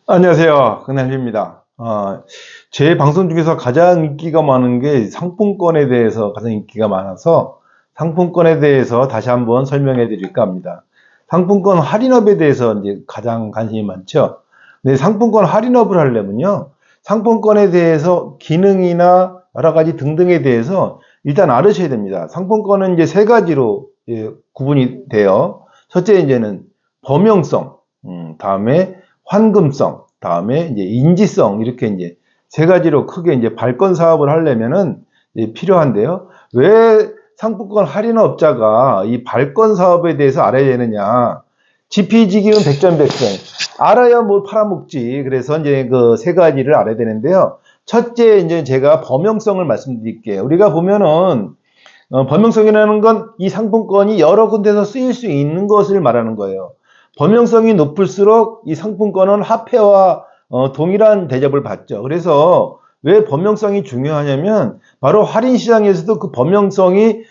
안녕하세요. 금남주입니다. 제 방송 중에서 가장 인기가 많은 게 상품권에 대해서 가장 인기가 많아서 상품권에 대해서 다시 한번 설명해 드릴까 합니다. 상품권 할인업에 대해서 이제 가장 관심이 많죠. 근데 상품권 할인업을 하려면요. 상품권에 대해서 기능이나 여러 가지 등등에 대해서 일단 알으셔야 됩니다. 상품권은 이제 세 가지로 구분이 돼요. 첫째 이제는 범용성, 다음에 환금성, 다음에 이제 인지성 이렇게 이제 세 가지로 크게 이제 발권 사업을 하려면은 필요한데요. 왜 상품권 할인업자가 이 발권 사업에 대해서 알아야 되느냐? 지피지기는 백전백승. 알아야 뭘 팔아먹지. 그래서 이제 그 세 가지를 알아야 되는데요. 첫째 이제 제가 범용성을 말씀드릴게요. 우리가 보면은 범용성이라는 건 이 상품권이 여러 군데서 쓰일 수 있는 것을 말하는 거예요. 범용성이 높을수록 이 상품권은 화폐와 동일한 대접을 받죠. 그래서 왜 범용성이 중요하냐면 바로 할인 시장에서도 그 범용성이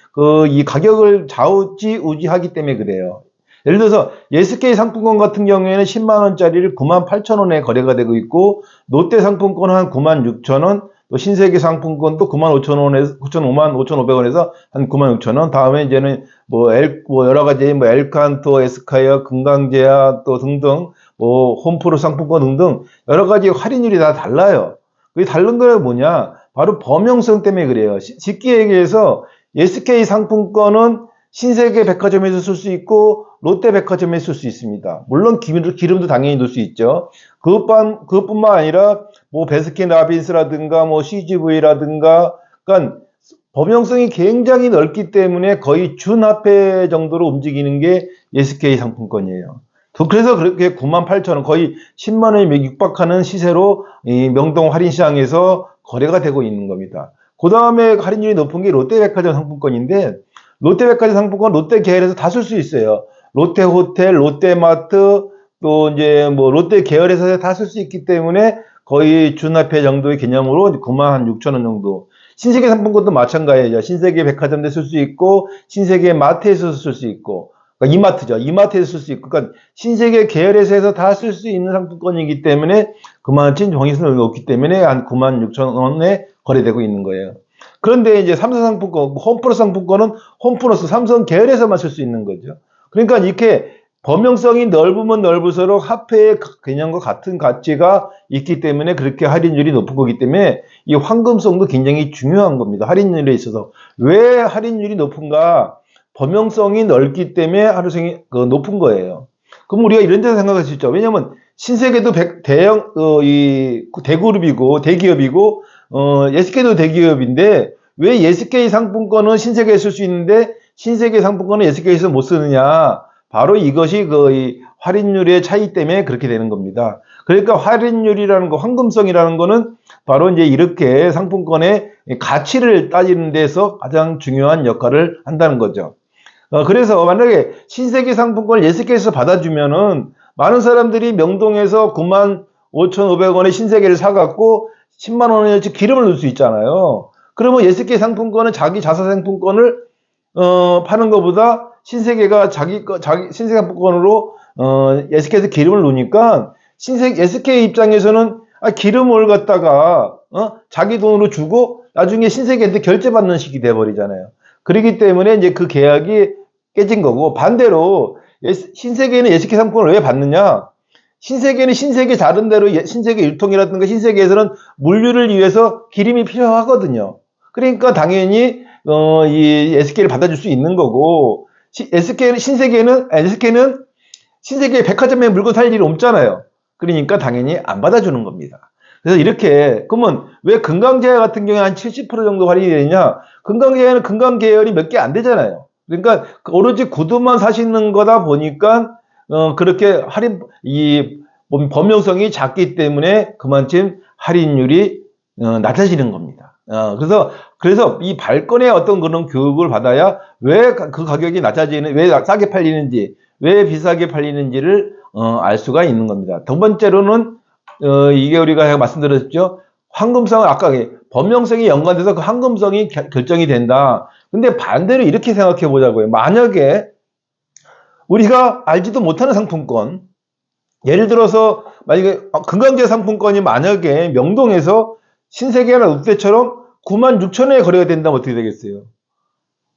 이 가격을 좌우지우지하기 때문에 그래요. 예를 들어서 SK 상품권 같은 경우에는 10만 원짜리를 98,000원에 거래가 되고 있고 롯데 상품권은 한 96,000원, 또 신세계 상품권도 95,000원에서 95,500원에서 한 96,000원. 다음에 이제는 뭐 여러 가지 뭐 엘칸토, 에스카이어, 금강제약 또 등등 뭐 홈프로 상품권 등등 여러 가지 할인율이 다 달라요. 그게 다른 거는 뭐냐? 바로 범용성 때문에 그래요. 쉽게 얘기해서 SK 상품권은 신세계 백화점에서 쓸 수 있고 롯데 백화점에서 쓸 수 있습니다. 물론 기름도 당연히 넣을 수 있죠. 그것뿐만 아니라 뭐 베스킨라빈스라든가 뭐 CGV라든가 그러니까 범용성이 굉장히 넓기 때문에 거의 준화폐 정도로 움직이는 게 SK 상품권이에요. 그래서 그렇게 98,000원 거의 10만 원이 육박하는 시세로 이 명동 할인시장에서 거래가 되고 있는 겁니다. 그 다음에 할인율이 높은 게 롯데백화점 상품권인데 롯데백화점 상품권 롯데 계열에서 다 쓸 수 있어요. 롯데호텔, 롯데마트 또 이제 뭐 롯데 계열에서 다 쓸 수 있기 때문에 거의 준화폐 정도의 개념으로 96,000원 정도. 신세계 상품권도 마찬가지죠. 신세계 백화점도 쓸 수 있고 신세계 마트에서 쓸 수 있고 그러니까 이마트죠. 이마트에서 쓸 수 있고 그러니까 신세계 계열에서 해서 다 쓸 수 있는 상품권이기 때문에 그만큼 정의성이 높기 때문에 한 96,000원에 거래되고 있는 거예요. 그런데 이제 삼성 상품권, 홈플러스 상품권은 홈플러스 삼성 계열에서만 쓸 수 있는 거죠. 그러니까 이렇게 범용성이 넓으면 넓을수록 화폐의 개념과 같은 가치가 있기 때문에 그렇게 할인율이 높은 거기 때문에 이 황금성도 굉장히 중요한 겁니다. 할인율에 있어서. 왜 할인율이 높은가? 범용성이 넓기 때문에 할인성이 높은 거예요. 그럼 우리가 이런 데서 생각할 수 있죠. 왜냐면 신세계도 대그룹이고 대기업이고 SK도 대기업인데 왜 SK 상품권은 신세계에 쓸 수 있는데 신세계 상품권은 SK에서 못 쓰느냐? 바로 이것이 이 할인율의 차이 때문에 그렇게 되는 겁니다. 그러니까 할인율이라는 거, 황금성이라는 거는 바로 이제 이렇게 상품권의 가치를 따지는 데서 가장 중요한 역할을 한다는 거죠. 그래서 만약에 신세계 상품권을 SK에서 받아주면은 많은 사람들이 명동에서 95,500원에 신세계를 사갖고 10만 원어치 기름을 넣을 수 있잖아요. 그러면 SK 상품권은 자기 자사 상품권을 파는 것보다 신세계가 신세계 상품권으로 SK에서 기름을 넣으니까 SK 입장에서는 기름을 갖다가 자기 돈으로 주고 나중에 신세계한테 결제받는 식이 돼버리잖아요. 그렇기 때문에 이제 그 계약이 깨진 거고 반대로 신세계는 SK 상품권을 왜 받느냐? 신세계는 신세계 다른 데로 신세계 유통이라든가 신세계에서는 물류를 위해서 기름이 필요하거든요. 그러니까 당연히 이 SK를 받아줄 수 있는 거고 SK는 신세계 백화점에 물건 살 일이 없잖아요. 그러니까 당연히 안 받아주는 겁니다. 그래서 이렇게 그러면 왜 금강제약 같은 경우에 한 70% 정도 할인이 되느냐? 금강제약은 금강 계열이 몇 개 안 되잖아요. 그러니까 오로지 구두만 사시는 거다 보니까 그렇게 이 범용성이 작기 때문에 그만큼 할인율이 낮아지는 겁니다. 그래서 이 발권의 어떤 그런 교육을 받아야 왜 그 가격이 왜 싸게 팔리는지, 왜 비싸게 팔리는지를 알 수가 있는 겁니다. 두 번째로는 이게 우리가 말씀드렸죠. 황금성은 아까 범용성이 연관돼서 그 황금성이 결정이 된다. 근데 반대로 이렇게 생각해 보자고요. 만약에 우리가 알지도 못하는 상품권, 예를 들어서 만약에 금강제 상품권이 만약에 명동에서 신세계나 롯데처럼 96,000원에 거래가 된다면 어떻게 되겠어요?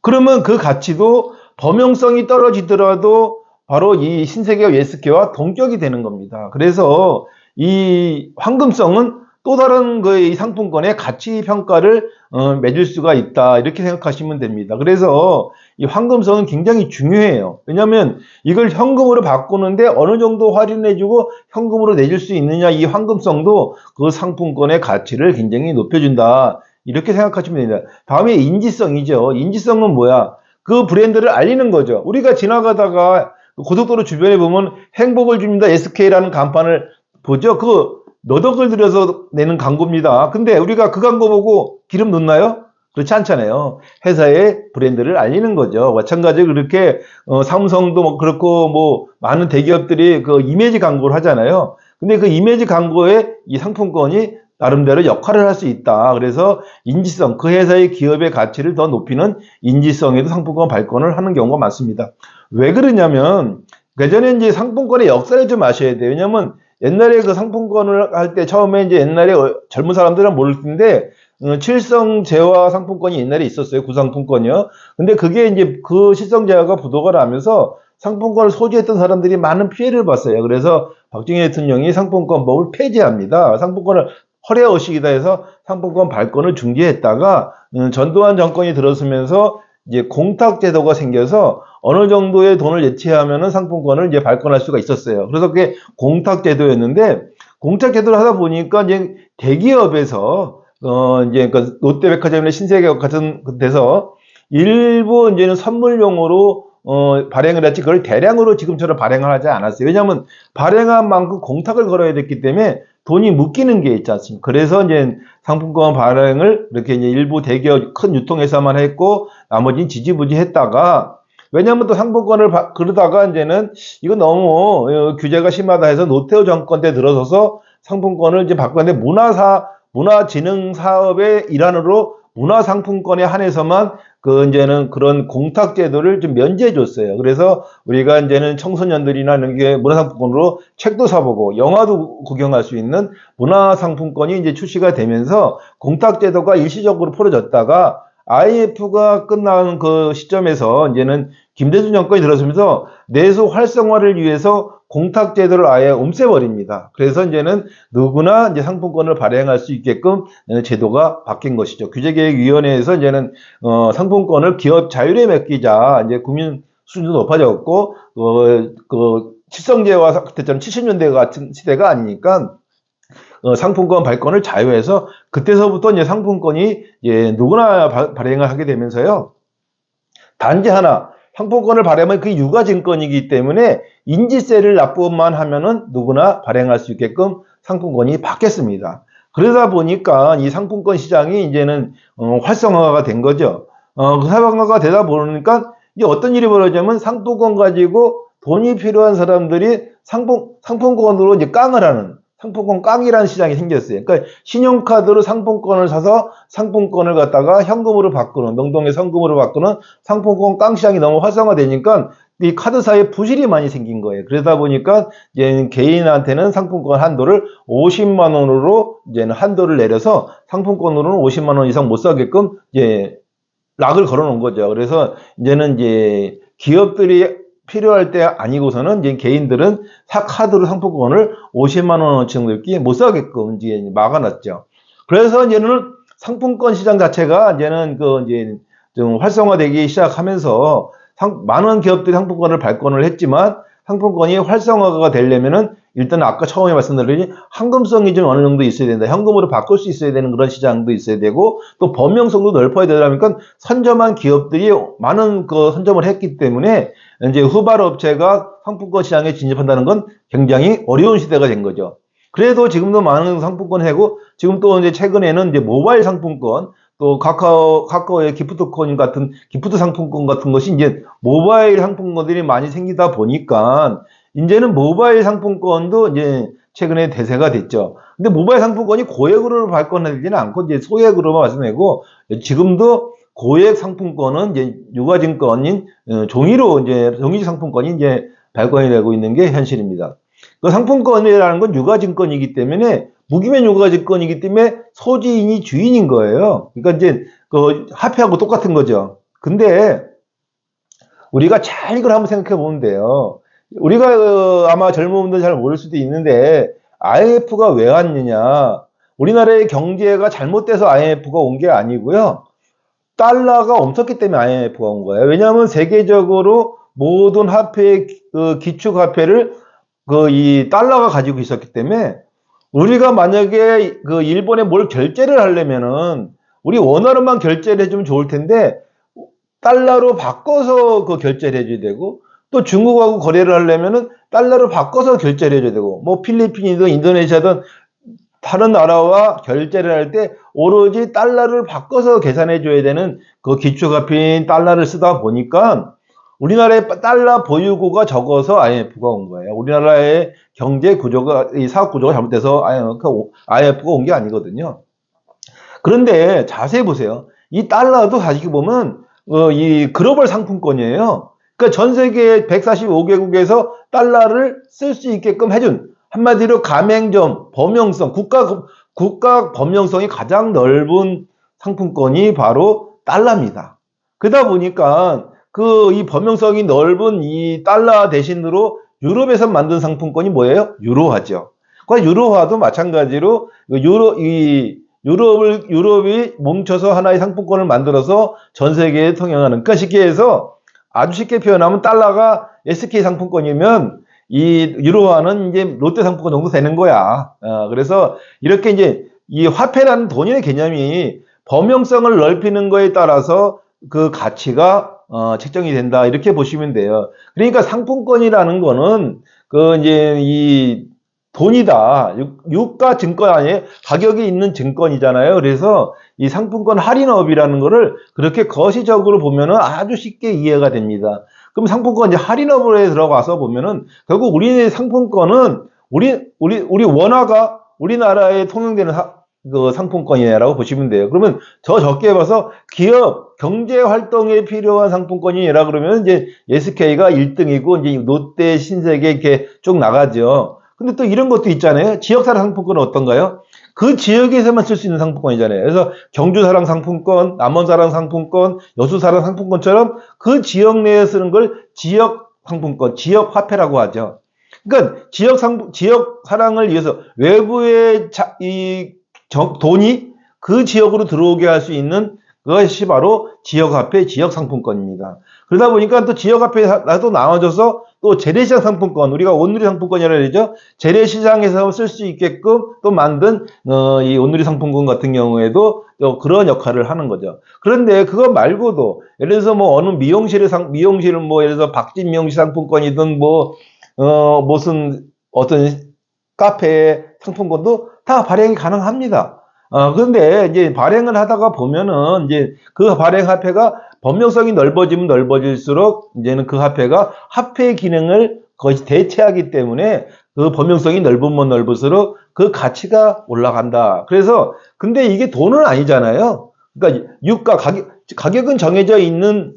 그러면 그 가치도 범용성이 떨어지더라도 바로 이 신세계와 예스케와 동격이 되는 겁니다. 그래서 이 황금성은 또 다른 이 상품권의 가치 평가를 매길 수가 있다. 이렇게 생각하시면 됩니다. 그래서 이 황금성은 굉장히 중요해요. 왜냐하면 이걸 현금으로 바꾸는데 어느 정도 할인해주고 현금으로 내줄 수 있느냐, 이 황금성도 그 상품권의 가치를 굉장히 높여준다. 이렇게 생각하시면 됩니다. 다음에 인지성이죠. 인지성은 뭐야? 그 브랜드를 알리는 거죠. 우리가 지나가다가 고속도로 주변에 보면 행복을 줍니다 SK라는 간판을 보죠. 그거 몇 억을 들여서 내는 광고입니다. 근데 우리가 그 광고 보고 기름 넣나요? 그렇지 않잖아요. 회사의 브랜드를 알리는 거죠. 마찬가지로 그렇게 삼성도 뭐 그렇고 뭐 많은 대기업들이 그 이미지 광고를 하잖아요. 근데 그 이미지 광고에 이 상품권이 나름대로 역할을 할 수 있다. 그래서 인지성, 그 회사의 기업의 가치를 더 높이는 인지성에도 상품권 발권을 하는 경우가 많습니다. 왜 그러냐면 예전에 이제 상품권의 역사를 좀 아셔야 돼요. 왜냐면 옛날에 그 상품권을 할 때 처음에 이제 옛날에 젊은 사람들은 모를 텐데 칠성제화 상품권이 옛날에 있었어요. 구상품권이요. 근데 그게 이제 그 칠성제화가 부도가 나면서 상품권을 소지했던 사람들이 많은 피해를 봤어요. 그래서 박정희 대통령이 상품권법을 폐지합니다. 상품권을 허례허식이다 해서 상품권 발권을 중지했다가 전두환 정권이 들어서면서 이제 공탁제도가 생겨서 어느 정도의 돈을 예치하면은 상품권을 이제 발권할 수가 있었어요. 그래서 그게 공탁제도였는데 공탁제도를 하다 보니까 이제 대기업에서 이제 그 롯데백화점이나 신세계 같은 데서 일부 이제는 선물용으로 발행을 했지 그걸 대량으로 지금처럼 발행을 하지 않았어요. 왜냐하면 발행한 만큼 공탁을 걸어야 됐기 때문에 돈이 묶이는 게 있지 않습니까? 그래서 이제 상품권 발행을 이렇게 이제 일부 대기업 큰 유통회사만 했고 나머지는 지지부지 했다가 왜냐하면 또 상품권을 그러다가 이제는 이거 너무 규제가 심하다 해서 노태우 정권 때 들어서서 상품권을 이제 바꿨는데 문화진흥 사업의 일환으로 문화상품권에 한해서만 이제는 그런 공탁제도를 좀 면제해 줬어요. 그래서 우리가 이제는 청소년들이나 이런 게 문화상품권으로 책도 사보고 영화도 구경할 수 있는 문화상품권이 이제 출시가 되면서 공탁제도가 일시적으로 풀어졌다가 IMF가 끝난 그 시점에서 이제는 김대중 정권이 들어서면서 내수 활성화를 위해서 공탁제도를 아예 없애버립니다. 그래서 이제는 누구나 이제 상품권을 발행할 수 있게끔 제도가 바뀐 것이죠. 규제개혁위원회에서 이제는 상품권을 기업 자율에 맡기자 이제 국민 수준도 높아졌고 그 칠성제와 그때처럼 70년대 같은 시대가 아니니까 상품권 발권을 자유해서 그때서부터 이제 상품권이 누구나 발행을 하게 되면서요. 단지 하나 상품권을 발행하면 그게 유가증권이기 때문에 인지세를 납부만 하면은 누구나 발행할 수 있게끔 상품권이 바뀌었습니다. 그러다 보니까 이 상품권 시장이 이제는 활성화가 된 거죠. 활성화가 되다 보니까 이제 어떤 일이 벌어지냐면 상품권 가지고 돈이 필요한 사람들이 상품권으로 이제 깡을 하는 상품권 깡이라는 시장이 생겼어요. 그러니까 신용카드로 상품권을 사서 상품권을 갖다가 현금으로 바꾸는, 명동에 현금으로 바꾸는 상품권 깡 시장이 너무 활성화되니까 이 카드사에 부실이 많이 생긴 거예요. 그러다 보니까 이제 개인한테는 상품권 한도를 50만 원으로 이제는 한도를 내려서 상품권으로는 50만 원 이상 못 사게끔 이제 락을 걸어 놓은 거죠. 그래서 이제는 이제 기업들이 필요할 때 아니고서는 이제 개인들은 카드로 상품권을 50만 원어치 넘게 못 사게끔 이제 막아놨죠. 그래서 이제는 상품권 시장 자체가 이제는 이제 좀 활성화되기 시작하면서 많은 기업들이 상품권을 발권을 했지만 상품권이 활성화가 되려면은 일단 아까 처음에 말씀드린 황금성이 좀 어느 정도 있어야 된다. 현금으로 바꿀 수 있어야 되는 그런 시장도 있어야 되고 또 범용성도 넓어야 되다 보니까 선점한 기업들이 많은 선점을 했기 때문에 이제 후발 업체가 상품권 시장에 진입한다는 건 굉장히 어려운 시대가 된 거죠. 그래도 지금도 많은 상품권 하고 지금 또 이제 최근에는 이제 모바일 상품권 또 카카오의 기프트콘 같은 기프트 상품권 같은 것이 이제 모바일 상품권들이 많이 생기다 보니까 이제는 모바일 상품권도 이제 최근에 대세가 됐죠. 근데 모바일 상품권이 고액으로 발권되지는 않고 이제 소액으로만 말씀드리고 지금도 고액 상품권은 이제 유가증권인 종이로 이제 종이 상품권이 이제 발권이 되고 있는 게 현실입니다. 그 상품권이라는 건 유가증권이기 때문에 무기면 유가증권이기 때문에 소지인이 주인인 거예요. 그러니까 이제 그 화폐하고 똑같은 거죠. 근데 우리가 잘 이걸 한번 생각해 보면 돼요. 우리가 아마 젊은 분들 잘 모를 수도 있는데 IMF가 왜 왔느냐? 우리나라의 경제가 잘못돼서 IMF가 온 게 아니고요. 달러가 없었기 때문에 IMF가 온 거예요. 왜냐하면 세계적으로 모든 화폐의 기축 화폐를 이 달러가 가지고 있었기 때문에 우리가 만약에 그 일본에 뭘 결제를 하려면은 우리 원화로만 결제를 해주면 좋을 텐데 달러로 바꿔서 그 결제를 해줘야 되고 또 중국하고 거래를 하려면은 달러로 바꿔서 결제를 해줘야 되고 뭐 필리핀이든 인도네시아든 다른 나라와 결제를 할 때 오로지 달러를 바꿔서 계산해 줘야 되는 그 기축화폐인 달러를 쓰다 보니까 우리나라의 달러 보유고가 적어서 IMF가 온 거예요. 우리나라의 경제 구조가, 이 사업 구조가 잘못돼서 IMF가 온 게 아니거든요. 그런데 자세히 보세요. 이 달러도 사실 보면 이 글로벌 상품권이에요. 그러니까 전 세계 145개국에서 달러를 쓸 수 있게끔 해준 한마디로 가맹점, 범용성, 국가 범용성이 가장 넓은 상품권이 바로 달러입니다. 그러다 보니까 이 범용성이 넓은 이 달러 대신으로 유럽에서 만든 상품권이 뭐예요? 유로화죠. 그 유로화도 마찬가지로 유럽이 뭉쳐서 하나의 상품권을 만들어서 전 세계에 통용하는. 그러니까 쉽게 해서 아주 쉽게 표현하면 달러가 SK 상품권이면 이 유로화는 이제 롯데 상품권 정도 되는 거야. 그래서 이렇게 이제 이 화폐라는 돈의 개념이 범용성을 넓히는 거에 따라서 그 가치가 책정이 된다. 이렇게 보시면 돼요. 그러니까 상품권이라는 거는 이제 이 돈이다. 유가 증권 아니에요? 가격이 있는 증권이잖아요. 그래서 이 상품권 할인업이라는 거를 그렇게 거시적으로 보면은 아주 쉽게 이해가 됩니다. 그럼 상품권 이제 할인업에 들어가서 보면은 결국 우리 상품권은 우리 원화가 우리나라에 통용되는 그 상품권이라고 보시면 돼요. 그러면 더 적게 봐서 기업 경제 활동에 필요한 상품권이라 그러면 이제 SK가 1등이고 이제 롯데, 신세계 이렇게 쭉 나가죠. 근데 또 이런 것도 있잖아요. 지역사랑 상품권은 어떤가요? 그 지역에서만 쓸 수 있는 상품권이잖아요. 그래서 경주사랑 상품권, 남원사랑 상품권, 여수사랑 상품권처럼 그 지역 내에 쓰는 걸 지역 상품권, 지역 화폐라고 하죠. 그러니까 지역 사랑을 위해서 외부의 돈이 그 지역으로 들어오게 할 수 있는 그것이 바로 지역화폐, 지역상품권입니다. 그러다 보니까 또 지역화폐도 나눠져서 또 재래시장 상품권, 우리가 온누리 상품권이라고 그러죠. 재래시장에서 쓸 수 있게끔 또 만든 이 온누리 상품권 같은 경우에도 또 그런 역할을 하는 거죠. 그런데 그거 말고도 예를 들어서 뭐 어느 미용실은 뭐 예를 들어서 박진 미용실 상품권이든 무슨 어떤 카페 상품권도 다 발행이 가능합니다. 그런데 이제 발행을 하다가 보면은 이제 그 발행 화폐가 범용성이 넓어지면 넓어질수록 이제는 그 화폐가 화폐 기능을 거의 대체하기 때문에 그 범용성이 넓으면 넓을수록 그 가치가 올라간다. 그래서 근데 이게 돈은 아니잖아요. 그러니까 가격은 정해져 있는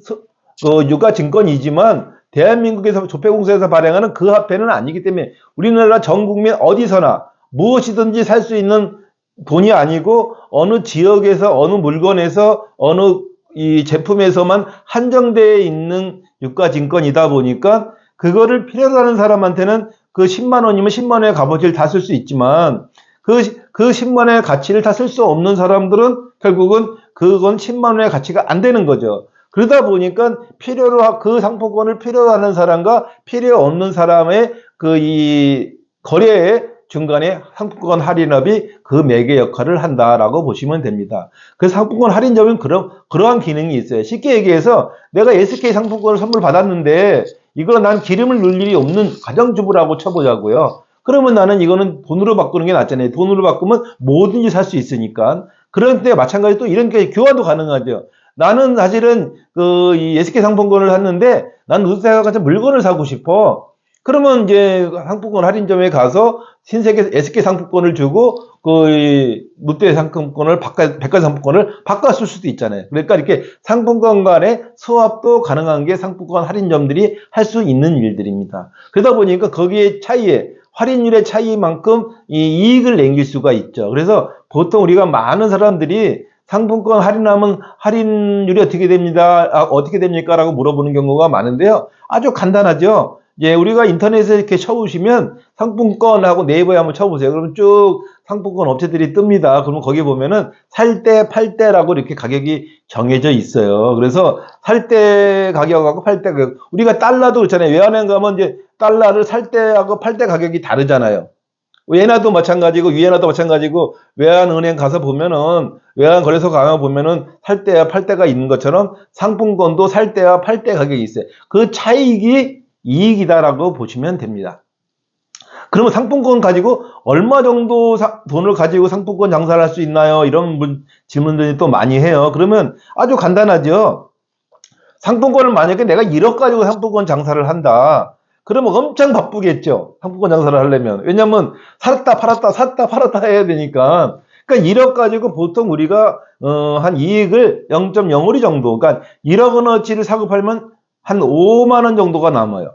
유가 증권이지만 대한민국에서 조폐공사에서 발행하는 그 화폐는 아니기 때문에 우리나라 전 국민 어디서나 무엇이든지 살 수 있는 돈이 아니고 어느 지역에서 어느 물건에서 어느 이 제품에서만 한정되어 있는 유가증권이다 보니까 그거를 필요로 하는 사람한테는 그 10만 원이면 10만 원의 값어치를 다 쓸 수 있지만 그 10만 원의 가치를 다 쓸 수 없는 사람들은 결국은 그건 10만 원의 가치가 안 되는 거죠. 그러다 보니까 그 상품권을 필요로 하는 사람과 필요 없는 사람의 이 거래에 중간에 상품권 할인업이 그 매개 역할을 한다라고 보시면 됩니다. 그 상품권 할인점은 그러한 기능이 있어요. 쉽게 얘기해서 내가 SK 상품권을 선물 받았는데 이거 난 기름을 넣을 일이 없는 가정주부라고 쳐보자고요. 그러면 나는 이거는 돈으로 바꾸는 게 낫잖아요. 돈으로 바꾸면 뭐든지 살 수 있으니까. 그런 때 마찬가지로 또 이런 게 교환도 가능하죠. 나는 사실은 이 SK 상품권을 샀는데 난 롯데가 같은 물건을 사고 싶어. 그러면 이제 상품권 할인점에 가서 신세계 SK 상품권을 주고 롯데 상품권을 백화점 상품권을 바꿔 쓸 수도 있잖아요. 그러니까 이렇게 상품권 간의 수합도 가능한 게 상품권 할인점들이 할 수 있는 일들입니다. 그러다 보니까 거기에 차이에 할인율의 차이만큼 이 이익을 남길 수가 있죠. 그래서 보통 우리가 많은 사람들이 상품권 할인하면 할인율이 어떻게 됩니다? 어떻게 됩니까? 라고 물어보는 경우가 많은데요. 아주 간단하죠. 예, 우리가 인터넷에 이렇게 쳐보시면 상품권하고 네이버에 한번 쳐보세요. 그러면 쭉 상품권 업체들이 뜹니다. 그러면 거기 보면은 살 때, 팔 때라고 이렇게 가격이 정해져 있어요. 그래서 살 때 가격하고 팔 때 가격. 우리가 달러도 그렇잖아요. 외환행 가면 이제 달러를 살 때하고 팔 때 가격이 다르잖아요. 위에나도 마찬가지고 위에나도 마찬가지고 외환은행 가서 보면은 외환거래소 가면 보면은 살 때와 팔 때가 있는 것처럼 상품권도 살 때와 팔 때 가격이 있어요. 그 차익이 이익이다라고 보시면 됩니다. 그러면 상품권 가지고 얼마 정도 돈을 가지고 상품권 장사를 할 수 있나요? 이런 질문들이 또 많이 해요. 그러면 아주 간단하죠. 상품권을 만약에 내가 1억 가지고 상품권 장사를 한다. 그러면 엄청 바쁘겠죠. 상품권 장사를 하려면. 왜냐면 샀다 팔았다 샀다 팔았다 해야 되니까. 그러니까 1억 가지고 보통 우리가 한 이익을 0.05 정도. 그러니까 1억 원어치를 사고 팔면 한 5만 원 정도가 남아요.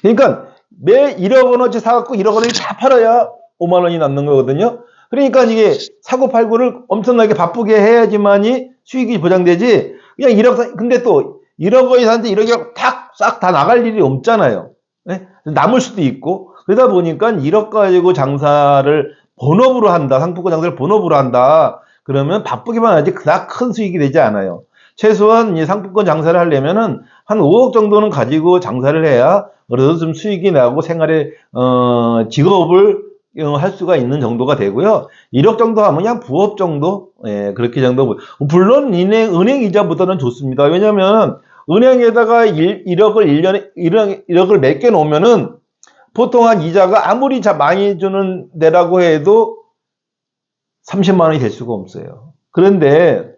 그러니까 매 1억 원어치 사갖고 1억 원을 다 팔아야 5만 원이 남는 거거든요. 그러니까 이게 사고 팔고를 엄청나게 바쁘게 해야지만이 수익이 보장되지. 그냥 1억, 근데 또 1억 원이 사는데 1억이 싹 다 나갈 일이 없잖아요. 네? 남을 수도 있고. 그러다 보니까 1억 가지고 장사를 본업으로 한다. 상품권 장사를 본업으로 한다. 그러면 바쁘기만 하지 그닥 큰 수익이 되지 않아요. 최소한 이 상품권 장사를 하려면은 한 5억 정도는 가지고 장사를 해야 그래도 좀 수익이 나고 생활에 직업을 할 수가 있는 정도가 되고요. 1억 정도 하면 그냥 부업 정도, 예, 그렇게 정도. 물론 은행 이자보다는 좋습니다. 왜냐하면 은행에다가 1억을 1년에 1억을 몇 개 놓으면은 보통 한 이자가 아무리 많이 주는 데라고 해도 30만 원이 될 수가 없어요. 그런데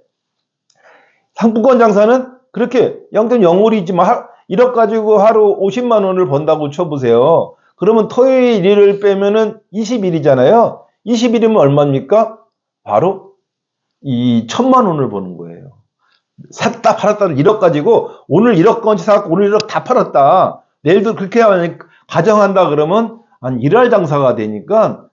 상품권 장사는 그렇게 0.05이지만 1억 가지고 하루 50만 원을 번다고 쳐보세요. 그러면 토요일, 일요일 빼면은 20일이잖아요. 20일이면 얼마입니까? 바로 이 1,000만 원을 버는 거예요. 샀다 팔았다를 1억 가지고 오늘 1억 건치 사갖고 오늘 1억 다 팔았다. 내일도 그렇게 가정한다 그러면 한 1할 장사가 되니까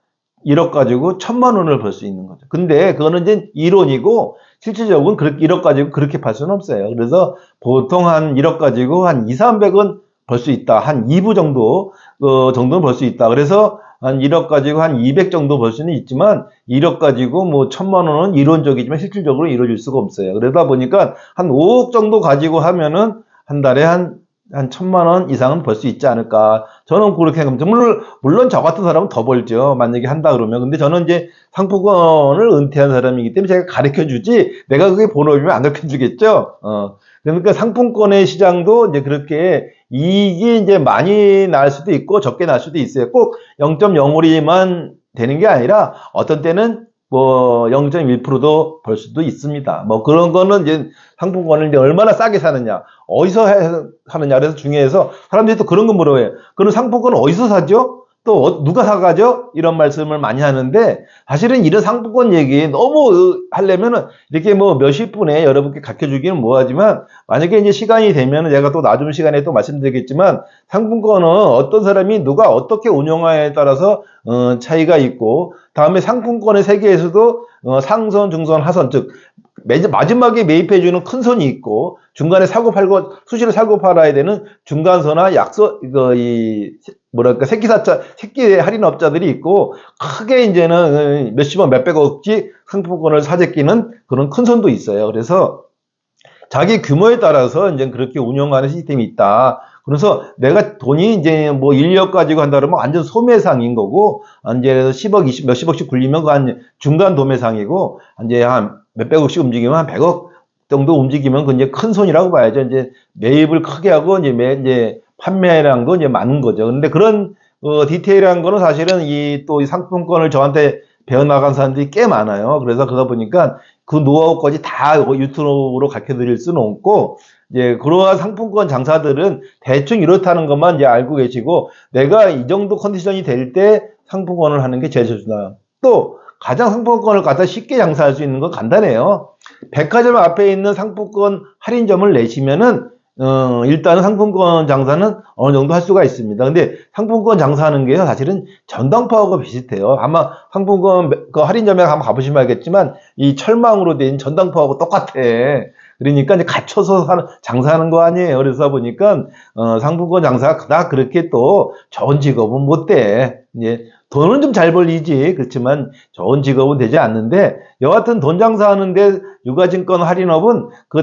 1억 가지고 1,000만 원을 벌 수 있는 거죠. 근데 그거는 이제 이론이고 실질적으로는 그렇게 1억 가지고 그렇게 팔 수는 없어요. 그래서 보통 한 1억 가지고 한 2, 300은 벌 수 있다. 한 2부 정도, 정도는 벌 수 있다. 그래서 한 1억 가지고 한 200 정도 벌 수는 있지만 1억 가지고 뭐 1,000만 원은 이론적이지만 실질적으로 이루어질 수가 없어요. 그러다 보니까 한 5억 정도 가지고 하면은 한 달에 한 1,000만 원 이상은 벌 수 있지 않을까. 저는 그렇게 생각합니다. 물론 저 같은 사람은 더 벌죠. 만약에 한다 그러면. 근데 저는 이제 상품권을 은퇴한 사람이기 때문에 제가 가르쳐 주지, 내가 그게 본업이면 안 가르쳐 주겠죠. 그러니까 상품권의 시장도 이제 그렇게 이익이 이제 많이 날 수도 있고 적게 날 수도 있어요. 꼭 0.05리만 되는 게 아니라 어떤 때는 뭐 0.1%도 벌 수도 있습니다. 뭐 그런 거는 이제 상품권을 이제 얼마나 싸게 사느냐, 어디서 하느냐, 그래서 중요해서 사람들이 또 그런 거 물어요. 그럼 상품권은 어디서 사죠? 또 누가 사가죠? 이런 말씀을 많이 하는데 사실은 이런 상품권 얘기 너무 하려면은 이렇게 뭐 몇십 분에 여러분께 가르쳐 주기는 뭐하지만 만약에 이제 시간이 되면은 제가 또 나중 시간에 또 말씀드리겠지만 상품권은 어떤 사람이 누가 어떻게 운영하에 따라서 차이가 있고 다음에 상품권의 세계에서도 상선, 중선, 하선 즉 마지막에 매입해주는 큰 선이 있고 중간에 사고 팔고 수시로 사고 팔아야 되는 중간선화 약소 뭐랄까 새끼 할인업자들이 있고 크게 이제는 몇십억 몇백억씩 상품권을 사재끼는 그런 큰 선도 있어요. 그래서 자기 규모에 따라서 이제 그렇게 운영하는 시스템이 있다. 그래서 내가 돈이 이제 뭐 1억 가지고 한다 그러면 완전 소매상인 거고, 이제 10억, 20, 몇십억씩 굴리면 그 한 중간 도매상이고, 이제 한 몇백억씩 움직이면 한 100억 정도 움직이면 그 이제 큰 손이라고 봐야죠. 이제 매입을 크게 하고 이제 판매라는 건 이제 많은 거죠. 근데 그런 디테일한 거는 사실은 이 상품권을 저한테 배워나간 사람들이 꽤 많아요. 그래서 그러다 보니까 그 노하우까지 다 유튜브로 가르쳐 드릴 수는 없고, 이제 그러한 상품권 장사들은 대충 이렇다는 것만 이제 알고 계시고, 내가 이 정도 컨디션이 될 때 상품권을 하는 게 제일 좋다. 또, 가장 상품권을 갖다 쉽게 장사할 수 있는 건 간단해요. 백화점 앞에 있는 상품권 할인점을 내시면은 일단은 상품권 장사는 어느 정도 할 수가 있습니다. 근데 상품권 장사하는 게요, 사실은 전당포하고 비슷해요. 아마 상품권 그 할인점에 한번 가보시면 알겠지만, 이 철망으로 된 전당포하고 똑같아. 그러니까 이제 갇혀서 장사하는 거 아니에요. 그래서 보니까, 상품권 장사가 그닥 그렇게 또 좋은 직업은 못 돼. 이제 돈은 좀 잘 벌리지. 그렇지만 좋은 직업은 되지 않는데, 여하튼 돈 장사하는데 유가증권 할인업은 그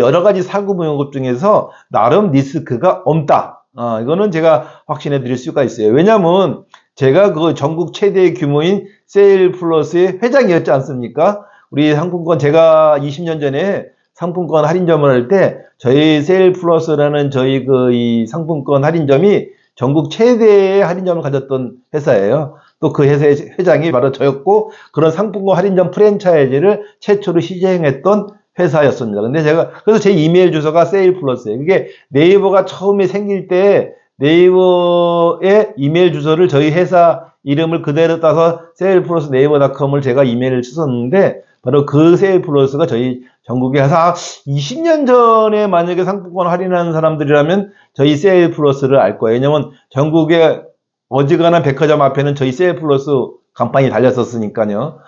여러 가지 사고무용업 중에서 나름 리스크가 없다. 이거는 제가 확신해 드릴 수가 있어요. 왜냐면 제가 그 전국 최대 규모인 세일플러스의 회장이었지 않습니까? 우리 상품권, 제가 20년 전에 상품권 할인점을 할 때 저희 세일플러스라는 저희 이 상품권 할인점이 전국 최대의 할인점을 가졌던 회사예요. 또 그 회사의 회장이 바로 저였고, 그런 상품권 할인점 프랜차이즈를 최초로 시행했던 회사였습니다. 근데 그래서 제 이메일 주소가 세일플러스예요. 그게 네이버가 처음에 생길 때 네이버의 이메일 주소를 저희 회사 이름을 그대로 따서 세일플러스 네이버닷컴을 제가 이메일을 썼는데, 바로 그 세일플러스가 저희 전국에 한 20년 전에 만약에 상품권 할인하는 사람들이라면 저희 세일플러스를 알 거예요. 왜냐면 전국에 어지간한 백화점 앞에는 저희 세일플러스 간판이 달렸었으니까요.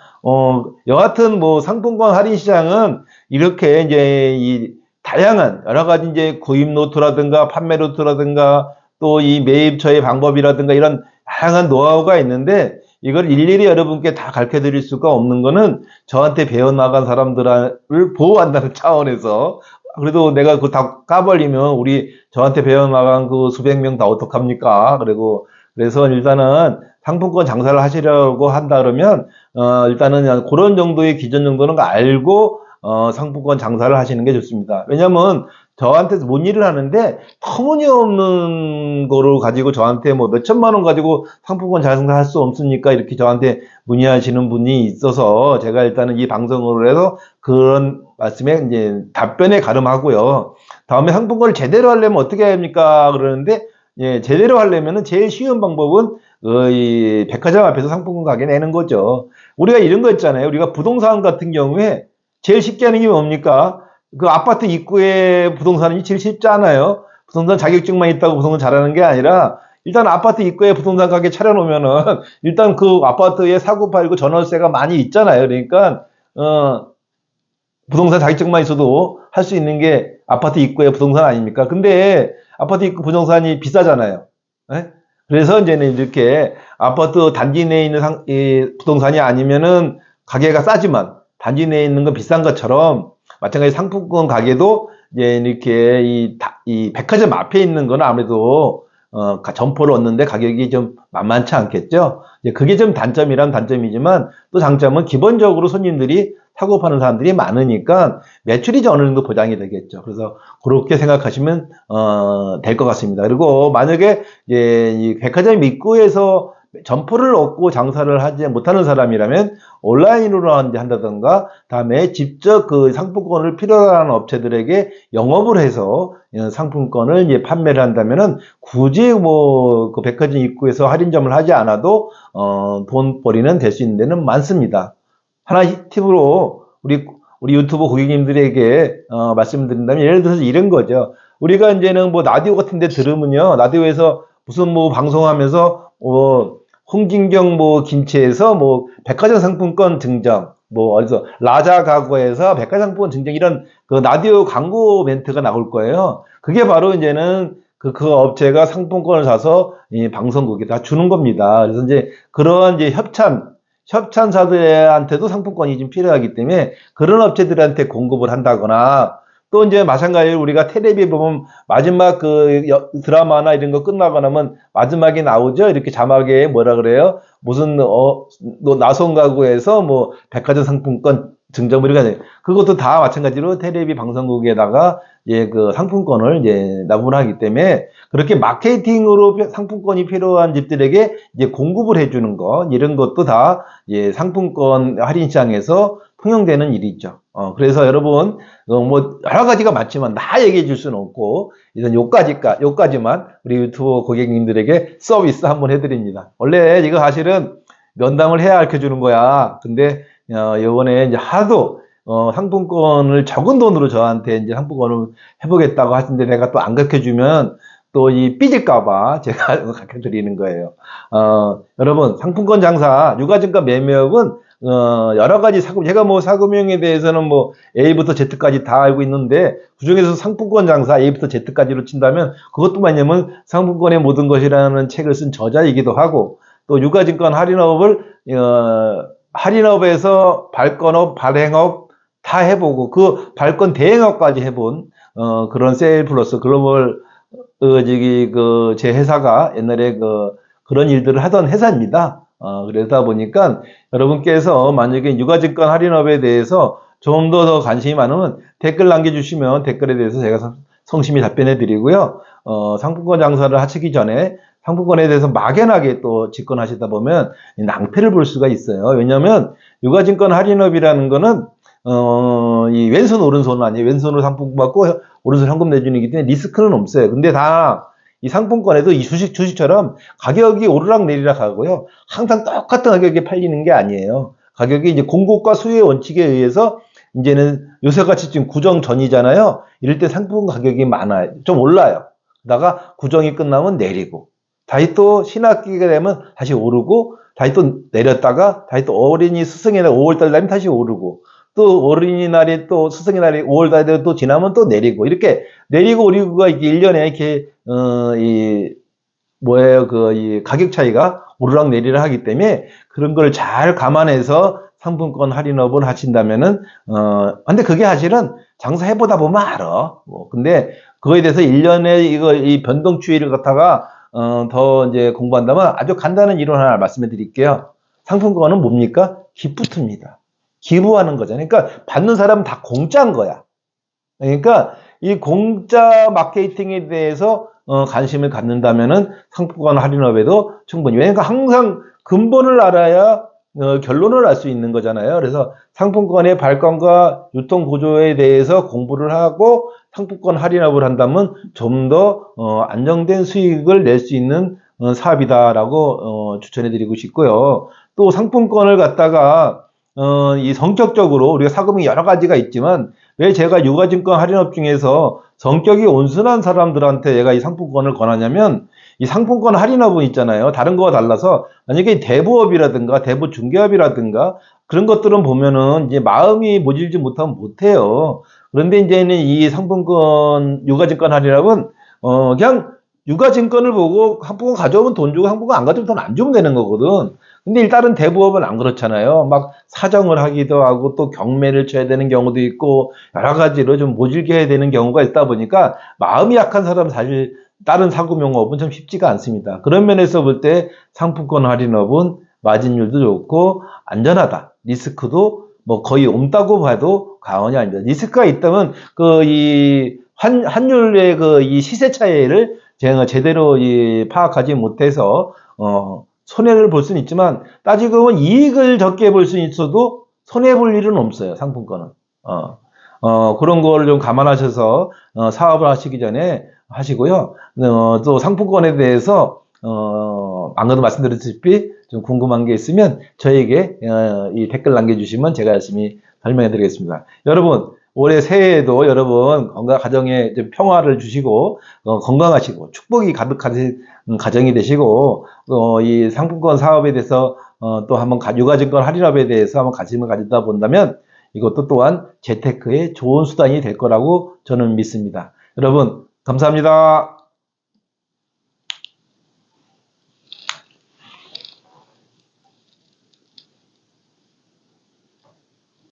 여하튼 뭐 상품권 할인 시장은 이렇게 이제 이 다양한 여러 가지 이제 구입 루트라든가 판매 루트라든가 또 이 매입처의 방법이라든가 이런 다양한 노하우가 있는데, 이걸 일일이 여러분께 다 가르쳐 드릴 수가 없는 거는 저한테 배워나간 사람들을 보호한다는 차원에서, 그래도 내가 그거 다 까버리면 우리 저한테 배워나간 그 수백 명 다 어떡합니까? 그래서 일단은 상품권 장사를 하시려고 한다 그러면, 일단은 그런 정도의 기준 정도는 알고, 상품권 장사를 하시는 게 좋습니다. 왜냐면 저한테 뭔 일을 하는데 터무니없는 거를 가지고 저한테 뭐 몇천만 원 가지고 상품권 장사할 수 없으니까 이렇게 저한테 문의하시는 분이 있어서, 제가 일단은 이 방송으로 해서 그런 말씀에 이제 답변에 가름하고요. 다음에 상품권을 제대로 하려면 어떻게 해야 합니까? 그러는데, 예, 제대로 하려면은 제일 쉬운 방법은 이 백화점 앞에서 상품권 가게 내는 거죠. 우리가 이런 거 있잖아요. 우리가 부동산 같은 경우에 제일 쉽게 하는 게 뭡니까? 그 아파트 입구에 부동산이 제일 쉽잖아요. 부동산 자격증만 있다고 부동산 잘하는 게 아니라, 일단 아파트 입구에 부동산 가게 차려놓으면은 일단 그 아파트에 사고 팔고 전월세가 많이 있잖아요. 그러니까 부동산 자격증만 있어도 할 수 있는 게 아파트 입구에 부동산 아닙니까? 근데 아파트 입구 부동산이 비싸잖아요. 네? 그래서 이제는 이렇게 아파트 단지 내에 있는 부동산이 아니면은 가게가 싸지만 단지 내에 있는 건 비싼 것처럼, 마찬가지 상품권 가게도 이제 이렇게 이 백화점 앞에 있는 건 아무래도 점포를 얻는데 가격이 좀 만만치 않겠죠. 이제 그게 좀 단점이란 단점이지만, 또 장점은 기본적으로 손님들이 사고 파는 사람들이 많으니까 매출이 어느 정도 보장이 되겠죠. 그래서 그렇게 생각하시면 될 것 같습니다. 그리고 만약에 이제 이 백화점 입구에서 점포를 얻고 장사를 하지 못하는 사람이라면 온라인으로 한다던가, 다음에 직접 그 상품권을 필요로 하는 업체들에게 영업을 해서 상품권을 이제 판매를 한다면은 굳이 뭐 그 백화점 입구에서 할인점을 하지 않아도 돈벌이는 될 수 있는 데는 많습니다. 하나 팁으로 우리 유튜브 고객님들에게 말씀드린다면, 예를 들어서 이런 거죠. 우리가 이제는 뭐 라디오 같은 데 들으면요, 라디오에서 무슨 뭐 방송하면서 홍진경 뭐 김치에서 뭐 백화점 상품권 증정, 뭐 어디서 라자 가구에서 백화점 상품권 증정, 이런 그 라디오 광고 멘트가 나올 거예요. 그게 바로 이제는 그 업체가 상품권을 사서 이 방송국에다 주는 겁니다. 그래서 이제 그러한 이제 협찬사들한테도 상품권이 좀 필요하기 때문에 그런 업체들한테 공급을 한다거나, 또 이제 마찬가지로 우리가 텔레비 보면 마지막 그 드라마나 이런 거 끝나고 나면 마지막에 나오죠. 이렇게 자막에 뭐라 그래요? 무슨 나선 가구에서 뭐 백화점 상품권 증정, 우리가 그것도 다 마찬가지로 텔레비 방송국에다가 그 상품권을 이제 납부하기 때문에, 그렇게 마케팅으로 상품권이 필요한 집들에게 이제 공급을 해주는 것, 이런 것도 다 상품권 할인 시장에서 통용되는 일이죠. 그래서 여러분, 뭐 여러 가지가 많지만 다 얘기해 줄 수는 없고, 일단 요까지만 우리 유튜브 고객님들에게 서비스 한번 해드립니다. 원래 이거 사실은 면담을 해야 알려주는 거야. 근데 요번에 이제 하도 상품권을 적은 돈으로 저한테 이제 상품권을 해보겠다고 하시는데 내가 또 안 가르쳐주면 또 이 삐질까봐 제가 가르쳐 드리는 거예요. 여러분, 상품권 장사, 유가증권 매매업은 여러 가지 사금, 제가 뭐 사금융에 대해서는 뭐 A부터 Z까지 다 알고 있는데 그중에서 상품권 장사 A부터 Z까지로 친다면 그것뿐만 아니면 상품권의 모든 것이라는 책을 쓴 저자이기도 하고 또 유가증권 할인업을 할인업에서 발권업, 발행업 다 해보고 그 발권 대행업까지 해본 그런 세일 플러스 글로벌 제 회사가 옛날에 그런 일들을 하던 회사입니다. 그러다 보니까 여러분께서 만약에 유가증권 할인업에 대해서 좀 더 관심이 많으면 댓글 남겨주시면 댓글에 대해서 제가 성심히 답변해 드리고요. 상품권 장사를 하시기 전에 상품권에 대해서 막연하게 또 집권하시다 보면 낭패를 볼 수가 있어요. 왜냐하면 유가증권 할인업이라는 거는 이 왼손 오른손은 아니에요. 왼손으로 상품권 받고 오른손 현금 내주는 이기 때문에 리스크는 없어요. 근데 다 이 상품권에도 이 주식처럼 가격이 오르락 내리락 하고요. 항상 똑같은 가격에 팔리는 게 아니에요. 가격이 이제 공급과 수요의 원칙에 의해서 이제는 요새같이 지금 구정 전이잖아요. 이럴 때 상품 가격이 많아요. 좀 올라요. 그러다가 구정이 끝나면 내리고 다시 또 신학기가 되면 다시 오르고 다시 또 내렸다가 다시 또 어린이 스승의 날 5월달 되면 다시 오르고 또 어린이날이 또 스승의 날이 5월달에 또 지나면 또 내리고 이렇게 내리고 오르고가 이게 1년에 이렇게 이 가격 차이가 오르락 내리락 하기 때문에 그런 걸 잘 감안해서 상품권 할인업을 하신다면은 근데 그게 사실은 장사해보다 보면 알아. 근데 그거에 대해서 1년에 이 변동 추이를 갖다가 더 이제 공부한다면 아주 간단한 이론 하나 말씀해 드릴게요. 상품권은 뭡니까? 기프트입니다. 기부하는 거잖아요. 그러니까 받는 사람은 다 공짜인 거야. 그러니까 이 공짜 마케팅에 대해서 관심을 갖는다면은 상품권 할인업에도 충분히. 왜냐니까 항상 근본을 알아야 결론을 알 수 있는 거잖아요. 그래서 상품권의 발권과 유통 구조에 대해서 공부를 하고 상품권 할인업을 한다면 좀 더 안정된 수익을 낼 수 있는 사업이다라고 추천해 드리고 싶고요. 또 상품권을 갖다가 이 성격적으로 우리가 사금이 여러 가지가 있지만 왜 제가 유가증권 할인업 중에서 성격이 온순한 사람들한테 얘가 이 상품권을 권하냐면 이 상품권 할인업은 있잖아요. 다른 거와 달라서 만약에 대부업이라든가 대부 중개업이라든가 그런 것들은 보면은 이제 마음이 모질지 못하면 못해요. 그런데 이제는 이 상품권 유가증권 할인업은 그냥 유가증권을 보고 상품권 가져오면 돈 주고 상품권 안 가져오면 돈 안 주면 되는 거거든. 근데 일단은 대부업은 안 그렇잖아요. 막 사정을 하기도 하고 또 경매를 쳐야 되는 경우도 있고 여러 가지로 좀 모질게 해야 되는 경우가 있다 보니까 마음이 약한 사람은 사실 다른 사금융업은 좀 쉽지가 않습니다. 그런 면에서 볼 때 상품권 할인업은 마진율도 좋고 안전하다. 리스크도 뭐 거의 없다고 봐도 과언이 아닙니다. 리스크가 있다면 이 환율의 이 시세 차이를 제가 제대로 파악하지 못해서 손해를 볼 수는 있지만 따지고 보면 이익을 적게 볼 수는 있어도 손해 볼 일은 없어요. 상품권은. 그런 거를 좀 감안하셔서 사업을 하시기 전에 하시고요. 또 상품권에 대해서 아까도 말씀드렸다시피 좀 궁금한 게 있으면 저에게 이 댓글 남겨주시면 제가 열심히 설명해 드리겠습니다. 여러분 올해 새해에도 여러분 가정에 좀 평화를 주시고 건강하시고 축복이 가득한 가정이 되시고 이 상품권 사업에 대해서 또 한번 유가증권 할인업에 대해서 한번 관심을 가지다 본다면 이것도 또한 재테크의 좋은 수단이 될 거라고 저는 믿습니다. 여러분 감사합니다.